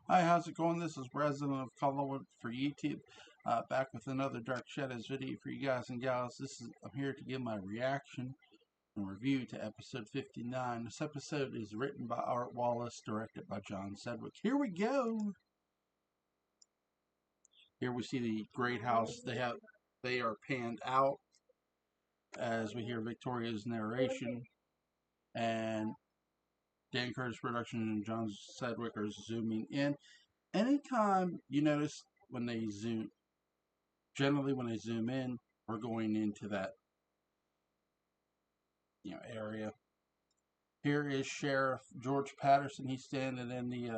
Hi, how's it going? This is Resident of Collinwood for YouTube. Back with another Dark Shadows video for you guys and gals. I'm here to give my reaction and review to episode 59. This episode is written by Art Wallace, directed by John Sedgwick. Here we go. Here we see the great house. They are panned out as we hear Victoria's narration, and Dan Curtis Production and John Sedgwick are zooming in. Anytime you notice when they zoom, generally when they zoom in, we're going into that area. Here is Sheriff George Patterson. He's standing in the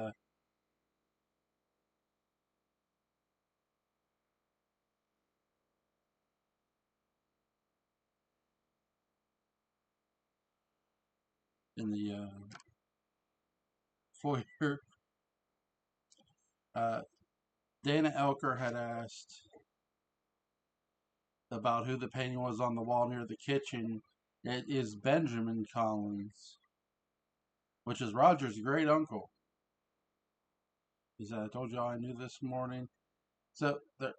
foyer. Uh, Dana Elker had asked about who the painting was on the wall near the kitchen. It is Benjamin Collins, which is Roger's great uncle. He said, "I told y'all I knew this morning." So the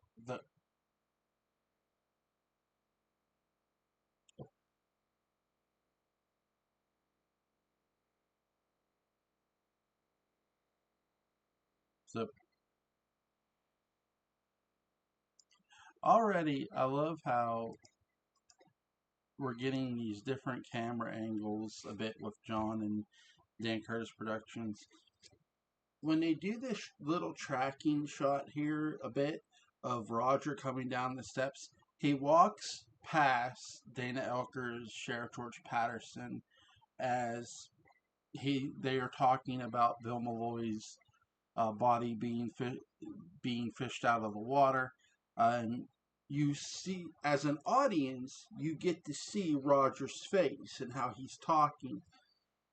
so already I love how we're getting these different camera angles a bit with John and Dan Curtis Productions. When they do this little tracking shot here a bit of Roger coming down the steps, he walks past Dana Elker's Sheriff George Patterson as they are talking about Bill Malloy's body being fished out of the water. And you see, as an audience, you get to see Roger's face and how he's talking,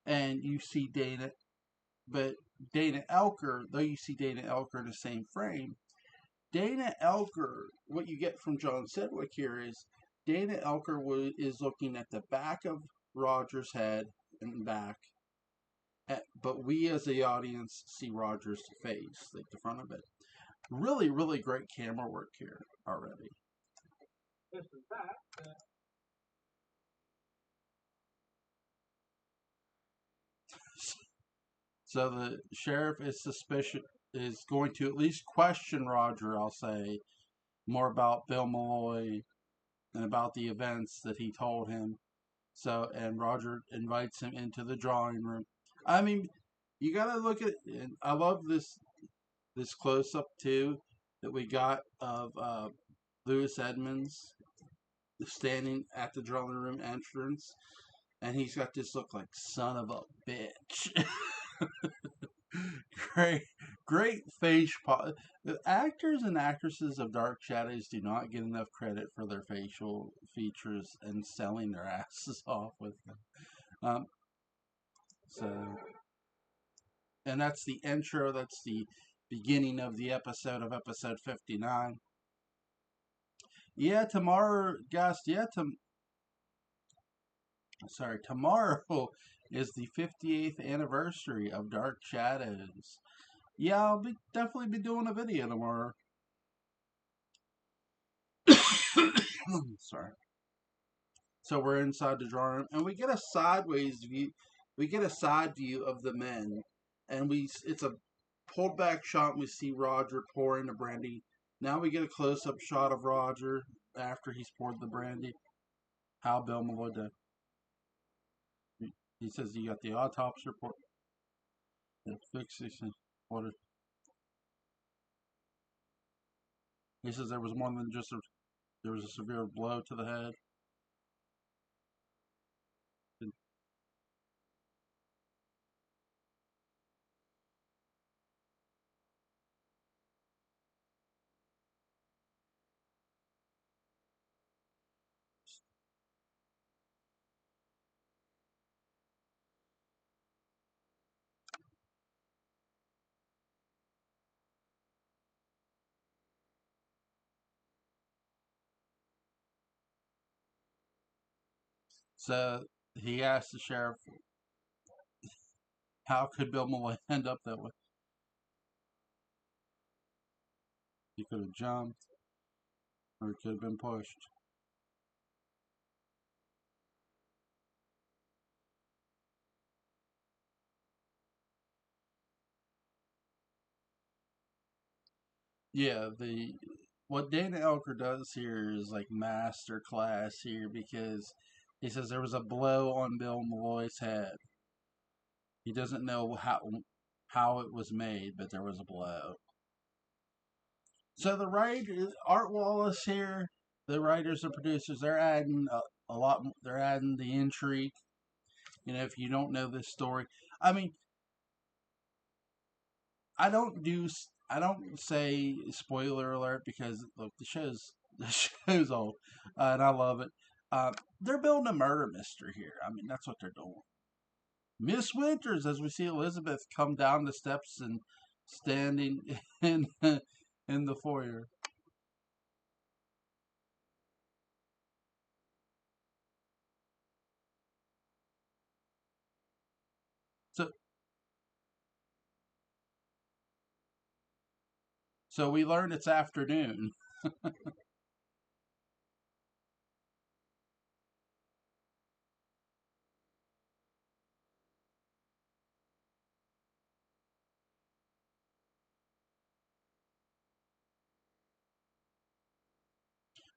and you see Dana. But Dana Elker, though you see Dana Elker in the same frame, Dana Elker, what you get from John Sedgwick here is Dana Elker is looking at the back of Roger's head and back, but we as the audience see Roger's face, like the front of it. Really, really great camera work here already. So the sheriff is going to at least question Roger, I'll say, more about Bill Malloy and about the events that he told him. So, and Roger invites him into the drawing room. I mean, you gotta look at. And I love this close up too that we got of Louis Edmonds standing at the drawing room entrance, and he's got this look like son of a bitch. great, great face. The actors and actresses of Dark Shadows do not get enough credit for their facial features and selling their asses off with them. Um, so, and that's the intro. That's the beginning of the episode of episode 59. Yeah, tomorrow, guys. Yeah, tomorrow is the 58th anniversary of Dark Shadows. Yeah, I'll definitely be doing a video tomorrow. Sorry. So we're inside the drawing room, and we get a sideways view. We get a side view of the men, and it's a pulled back shot. And we see Roger pouring the brandy. Now we get a close up shot of Roger after he's poured the brandy. How Bill Malloy did. He says you got the autopsy report. Fixation. What? He says there was more than just there was a severe blow to the head. So he asked the sheriff, "How could Bill Malloy end up that way?" He could have jumped, or he could have been pushed. Yeah, the what Dana Elker does here is like master class here because he says there was a blow on Bill Malloy's head. He doesn't know how it was made, but there was a blow. So the writer Art Wallace here, the writers and producers, they're adding a lot. They're adding the intrigue. You know, if you don't know this story, I mean, I don't do. I don't say spoiler alert because look, the show's old, and I love it. They're building a murder mystery here. I mean, that's what they're doing. Miss Winters, as we see Elizabeth come down the steps and standing in in the foyer. So, so we learn it's afternoon.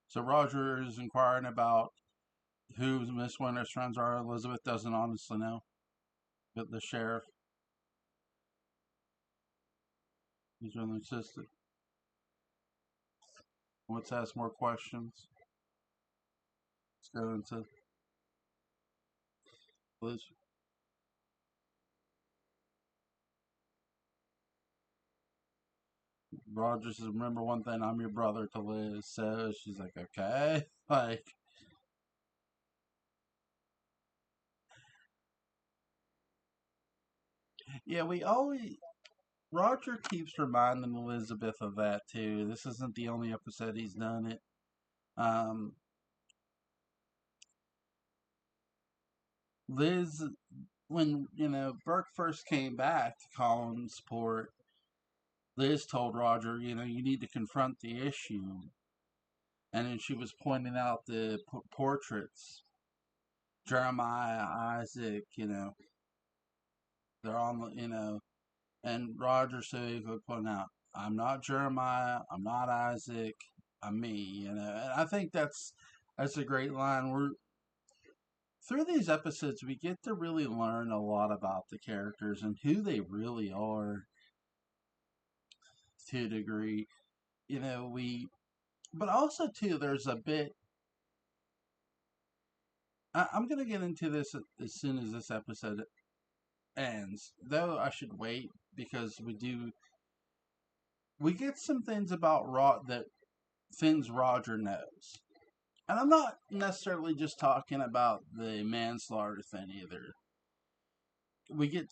So Roger is inquiring about who Miss Winters' friends are. Elizabeth doesn't honestly know, but the sheriff is really insistent. Let's ask more questions. Let's go into Liz. Roger says, "Remember one thing, I'm your brother," to Liz. So she's like, "Okay." Like, yeah, we always Roger keeps reminding Elizabeth of that too. This isn't the only episode he's done it. Um, Liz, when Burke first came back to Collinsport, Liz told Roger, you need to confront the issue, and then she was pointing out the portraits, Jeremiah, Isaac, they're on the, and Roger said he could point out, I'm not Jeremiah, I'm not Isaac, I'm me, and I think that's a great line. We're through these episodes we get to really learn a lot about the characters and who they really are to a degree. We but also too there's a bit I'm gonna get into this as soon as this episode ends, though I should wait because we get some things about that things Roger knows. And I'm not necessarily just talking about the manslaughter thing either. We get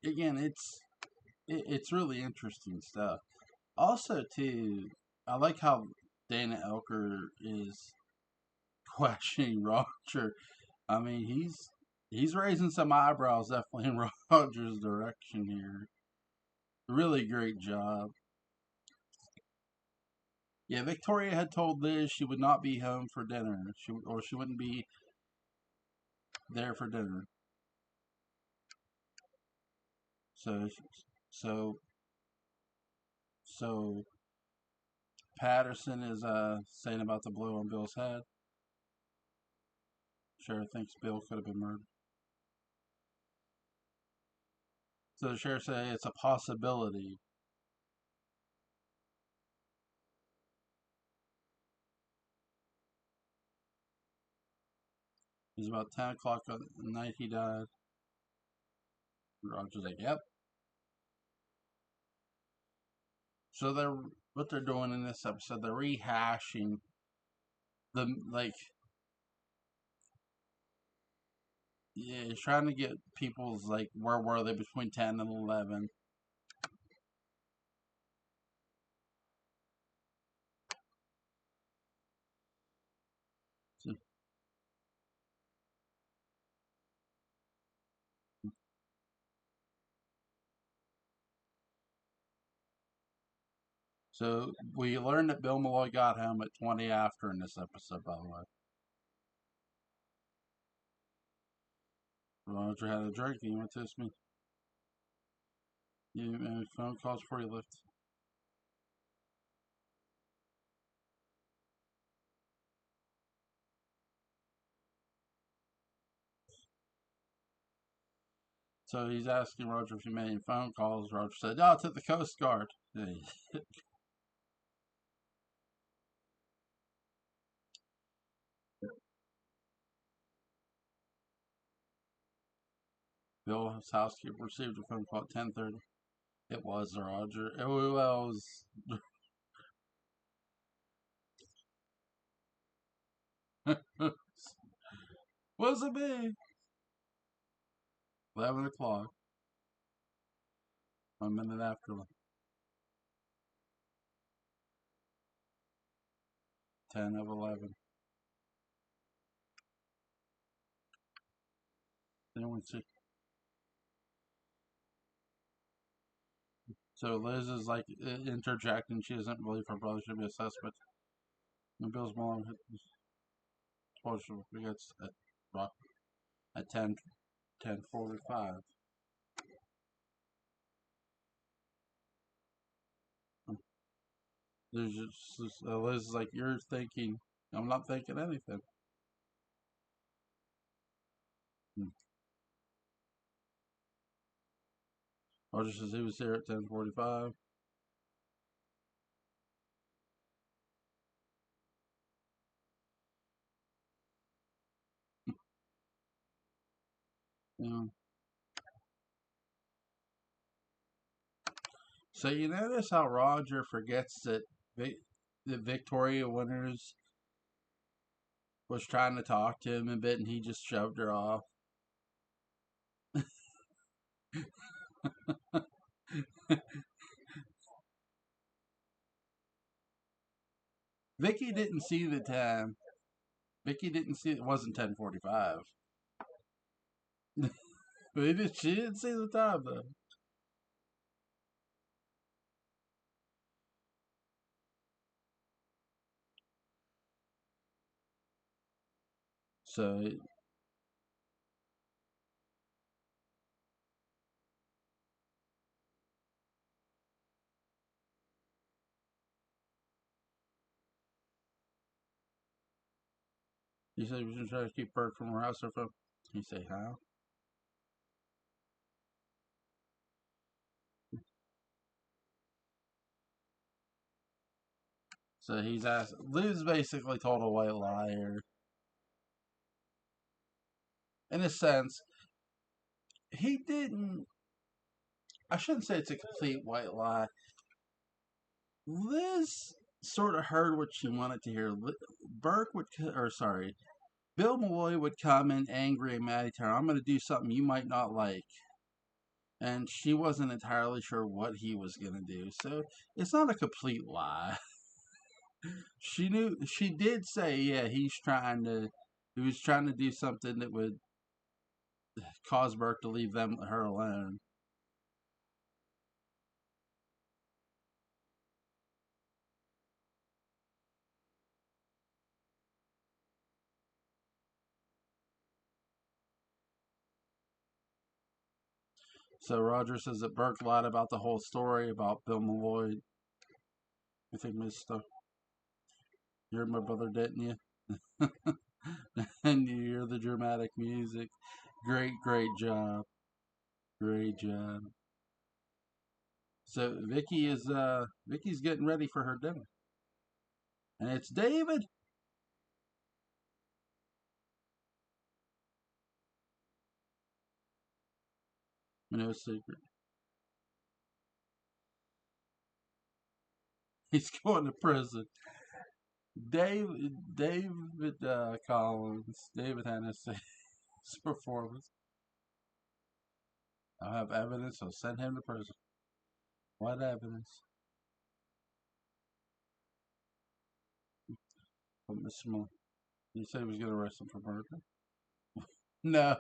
again, it's really interesting stuff. Also, too, I like how Dana Elker is questioning Roger. I mean, he's raising some eyebrows definitely in Roger's direction here. Really great job. Yeah, Victoria had told Liz she would not be home for dinner. She wouldn't be there for dinner. So so so Patterson is saying about the blow on Bill's head. Sheriff thinks Bill could have been murdered. So the sheriff says it's a possibility. It was about 10 o'clock on the night he died. Roger's like, yep. So what they're doing in this episode, they're rehashing the like yeah, he's trying to get people's like where were they between 10 and 11. So, So we learned that Bill Malloy got home at 20 after in this episode, by the way. Roger had a drink and he went to his me. You made phone calls before you left. So he's asking Roger if he made any phone calls. Roger said, "Oh, to the Coast Guard." Bill's housekeeper received a phone call at 10:30. It was Roger. It was. Was it me? 11 o'clock. 1 minute after. 10 of 11. Anyone see? So Liz is like interjecting. She doesn't believe her brother should be a suspect. And Bill's mom gets at 10:45. There's just Liz is like, "You're thinking. I'm not thinking anything." Hmm. Roger says he was here at 10:45. Yeah. So you notice how Roger forgets that Victoria Winters was trying to talk to him a bit, and he just shoved her off. Vicky didn't see the time. Vicky didn't see it wasn't 10:45. She didn't see the time though. So he said he was going to try to keep Burke from her house or from. He say how? So he's asked. Liz basically told a white liar. In a sense, he didn't. I shouldn't say it's a complete white lie. Liz sort of heard what she wanted to hear. Burke would, or sorry, Bill Malloy would come in angry and mad at her. "I'm going to do something you might not like." And she wasn't entirely sure what he was going to do. So it's not a complete lie. She knew, she did say, yeah, he was trying to do something that would cause Burke to leave her alone. So Roger says that Burke lied about the whole story about Bill Malloy. I think Mister, you heard my brother, didn't you? And you hear the dramatic music. Great job. Great job. So Vicky's getting ready for her dinner. And it's David. No secret. He's going to prison. David Collins, David Hennessy's performance. I'll have evidence. I'll send him to prison. What evidence? But Mr. Miller, he said he was going to arrest him for murder. No.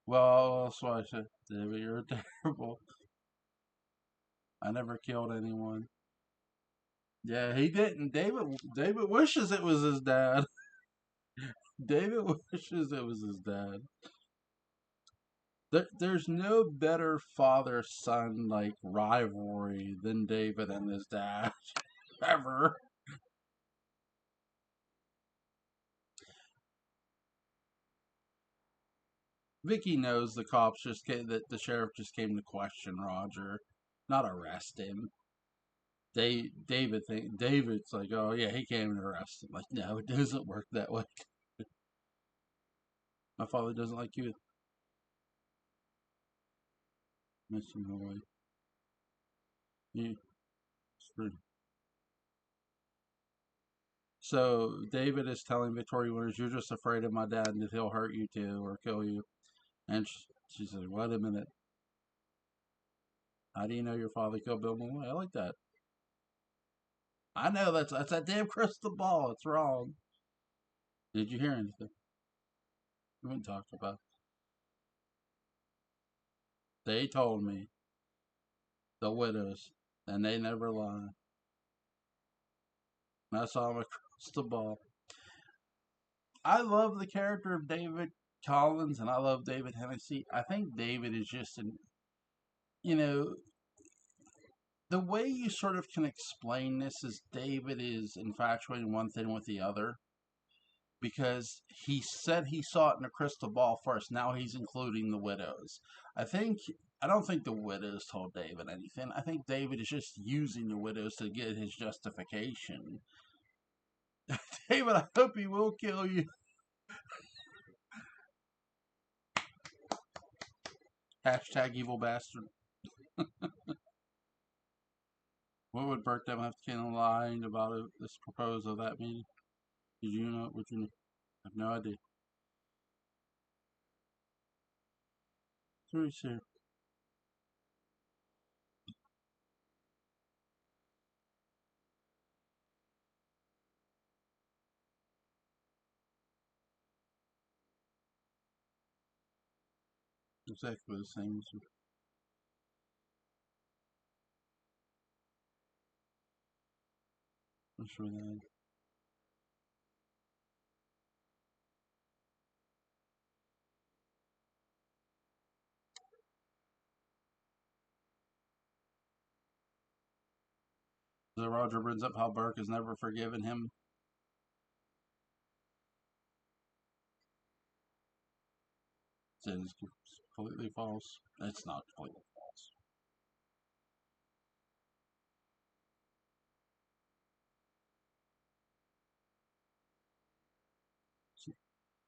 Well, that's why I said, David, you're terrible. I never killed anyone. Yeah, he didn't. David wishes it was his dad. David wishes it was his dad. There's no better father son like rivalry than David and his dad ever. Vicky knows the cops just came, that the sheriff just came to question Roger, not arrest him. David's like, oh yeah, he came to arrest him. Like, no, it doesn't work that way. My father doesn't like you. Missing Hawaii. Yeah, screwed. So David is telling Victoria Winters, "You're just afraid of my dad, and that he'll hurt you too or kill you." And she says, "Wait a minute. How do you know your father killed Bill Malloy?" I like that. I know that's that damn crystal ball. It's wrong. Did you hear anything? We didn't talk about. They told me the widows, and they never lie. And I saw him across the ball. I love the character of David Collins, and I love David Hennessy. I think David is just an, you know, the way you sort of can explain this is David is infatuating one thing with the other because he said he saw it in a crystal ball first. Now he's including the widows. I think I don't think the widows told David anything. I think David is just using the widows to get his justification. David, I hope he will kill you. Hashtag evil bastard. What would Burt Dem have to lying about this proposal of that meeting? Did you know? Would you know? I have no idea. Very serious. Exactly the same. I'm sure that. So Roger brings up how Burke has never forgiven him. It's completely false. It's not completely false.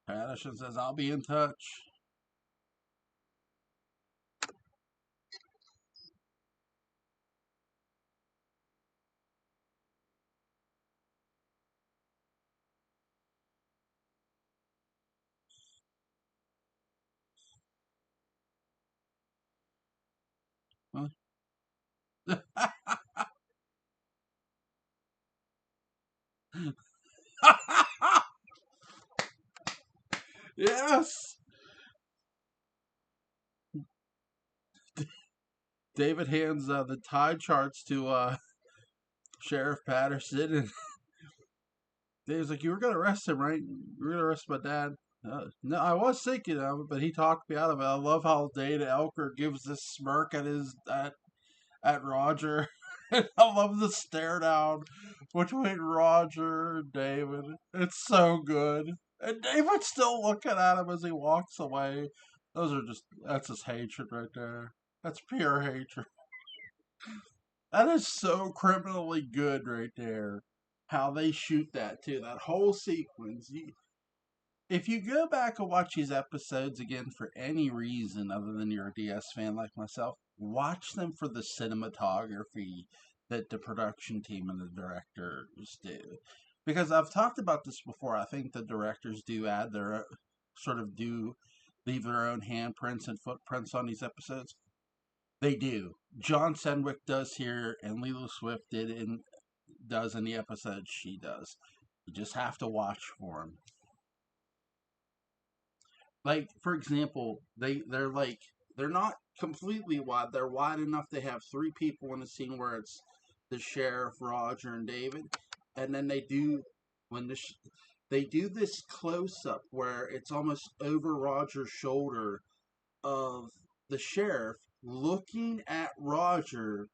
Patterson says, I'll be in touch. Huh? Yes! David hands the tide charts to Sheriff Patterson, and Dave's like, "You were gonna arrest him, right? You were gonna arrest my dad." No, I was thinking of it, but he talked me out of it. I love how Dana Elker gives this smirk at Roger. I love the stare down between Roger and David. It's so good. And David's still looking at him as he walks away. That's just hatred right there. That's pure hatred. That is so criminally good right there. How they shoot that too. That whole sequence. If you go back and watch these episodes again for any reason other than you're a DS fan like myself, watch them for the cinematography that the production team and the directors do. Because I've talked about this before. I think the directors do add sort of do leave their own handprints and footprints on these episodes. They do. John Sedgwick does here, and Lilo Swift does in the episode she does. You just have to watch for them. Like for example, they're not completely wide. They're wide enough to have three people in a scene where it's the sheriff, Roger, and David, and then they do when they do this close up where it's almost over Roger's shoulder of the sheriff looking at Roger,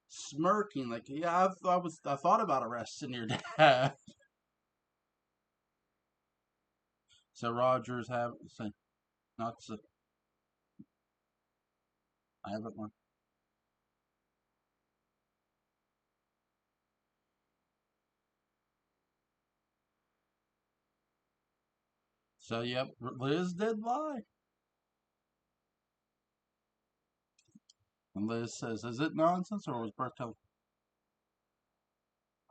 smirking like, "Yeah, I thought about arresting your dad." So Roger's have so not so. I haven't one. So yep, Liz did lie, and Liz says, "Is it nonsense or was Burke telling?"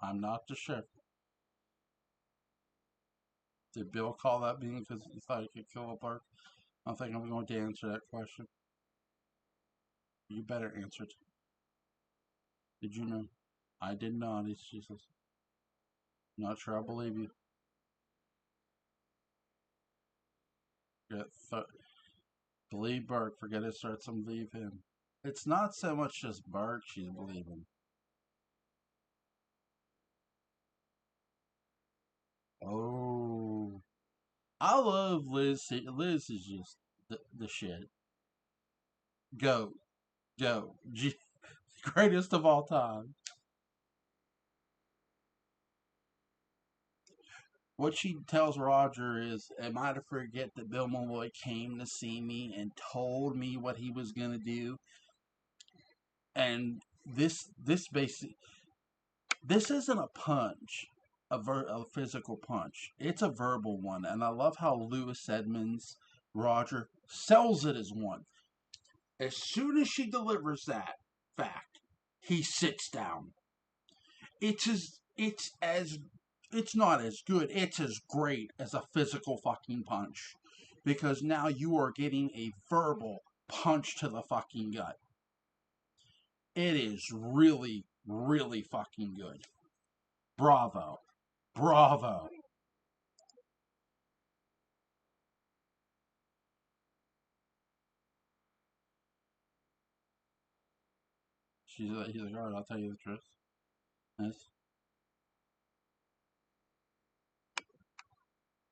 I'm not the sheriff. Did Bill call that meeting because he thought he could kill a Burke? I don't think I'm going to answer that question. You better answer it. Did you know? I did not. She says, "Not sure I believe you." Believe Burke. Forget it. Start some believe him. It's not so much just Burke she's believing. Oh, I love Liz. Liz is just the shit. Go, go. Greatest of all time. What she tells Roger is, "Am I to forget that Bill Malloy came to see me and told me what he was going to do?" And this basic this isn't a punch, a physical punch. It's a verbal one, and I love how Lewis Edmonds, Roger, sells it as one. As soon as she delivers that fact, he sits down. It's it's not as good. It's as great as a physical fucking punch, because now you are getting a verbal punch to the fucking gut. It is really, really fucking good. Bravo. Bravo. He's like, "All right, I'll tell you the truth." Nice.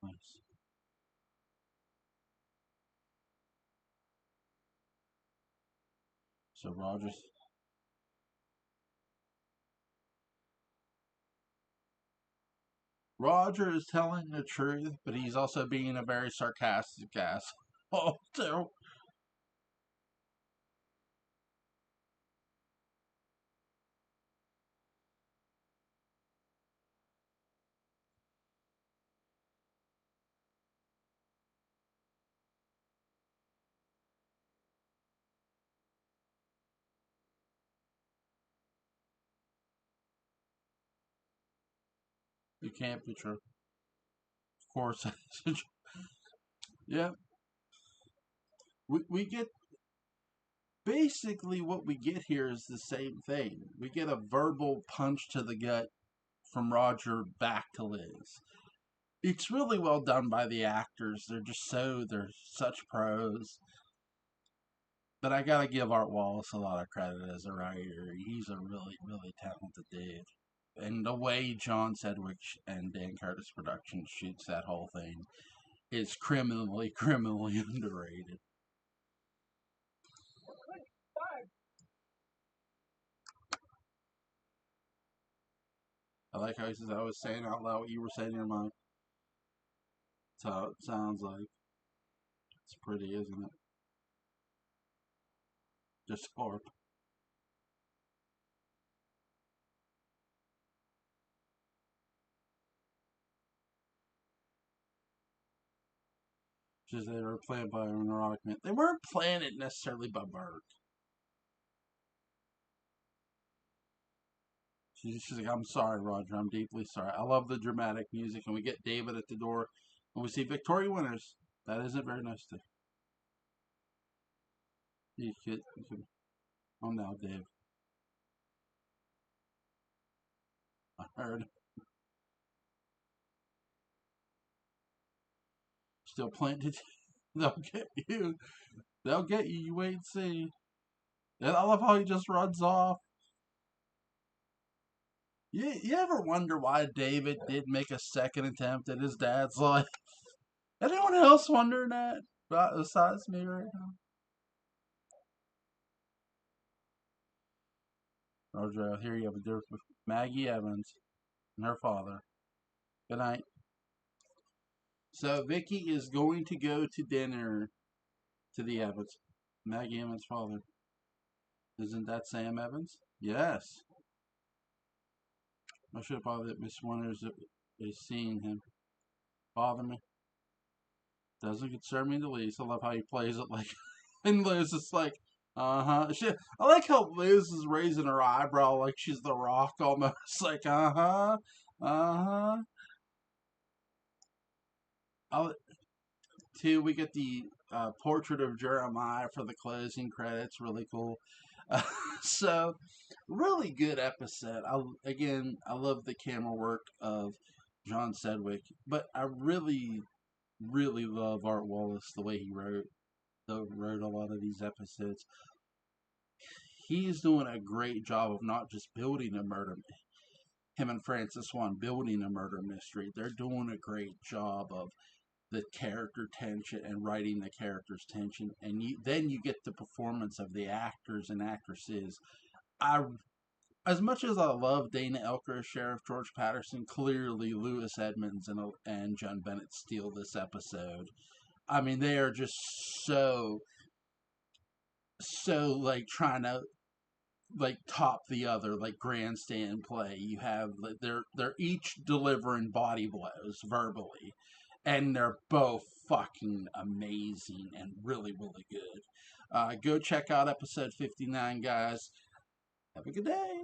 Nice. So Roger is telling the truth, but he's also being a very sarcastic asshole too. It can't be true. Of course. Yeah. We get basically what we get here is the same thing. We get a verbal punch to the gut from Roger back to Liz. It's really well done by the actors. They're such pros. But I gotta give Art Wallace a lot of credit as a writer. He's a really, really talented dude. And the way John Sedgwick and Dan Curtis Productions shoots that whole thing is criminally, criminally underrated. I like how he says, "I was saying out loud what you were saying in your mind." That's how it sounds like. It's pretty, isn't it? Just horrible. Just they were played by an neurotic man. They weren't playing it necessarily by Bert. She's like, "I'm sorry, Roger. I'm deeply sorry. I love the dramatic music." And we get David at the door, and we see Victoria Winters. That isn't very nice to. You could. Oh, now, Dave. I heard. Still planted. They'll get you. They'll get you. You wait and see. And I love how he just runs off. You ever wonder why David did make a second attempt at his dad's life? Anyone else wondering that besides me right now? Roger, here you have a difference with Maggie Evans and her father. Good night. So Vicky is going to go to dinner to the Evans. Maggie Evans' father. Isn't that Sam Evans? Yes. I should have probably that Miss Winters is seeing him. Bother me. Doesn't concern me in the least. I love how he plays it like, and Liz is like, uh huh. I like how Liz is raising her eyebrow like she's the Rock almost. Like, uh huh. Two, we get the portrait of Jeremiah for the closing credits. Really cool. Uh, so, really good episode. I love the camera work of John Sedgwick, but I really, really love Art Wallace the way he wrote a lot of these episodes. He's doing a great job of not just building a murder. Him and Francis Swan building a murder mystery. They're doing a great job of the character tension and writing the character's tension, and then you get the performance of the actors and actresses. I, as much as I love Dana Elker as Sheriff George Patterson, clearly Lewis Edmonds and John Bennett steal this episode. I mean, they are just so like trying to like top the other, like grandstand play. You have like, they're each delivering body blows verbally, and they're both fucking amazing and really really good. Go check out episode 59, guys. Have a good day.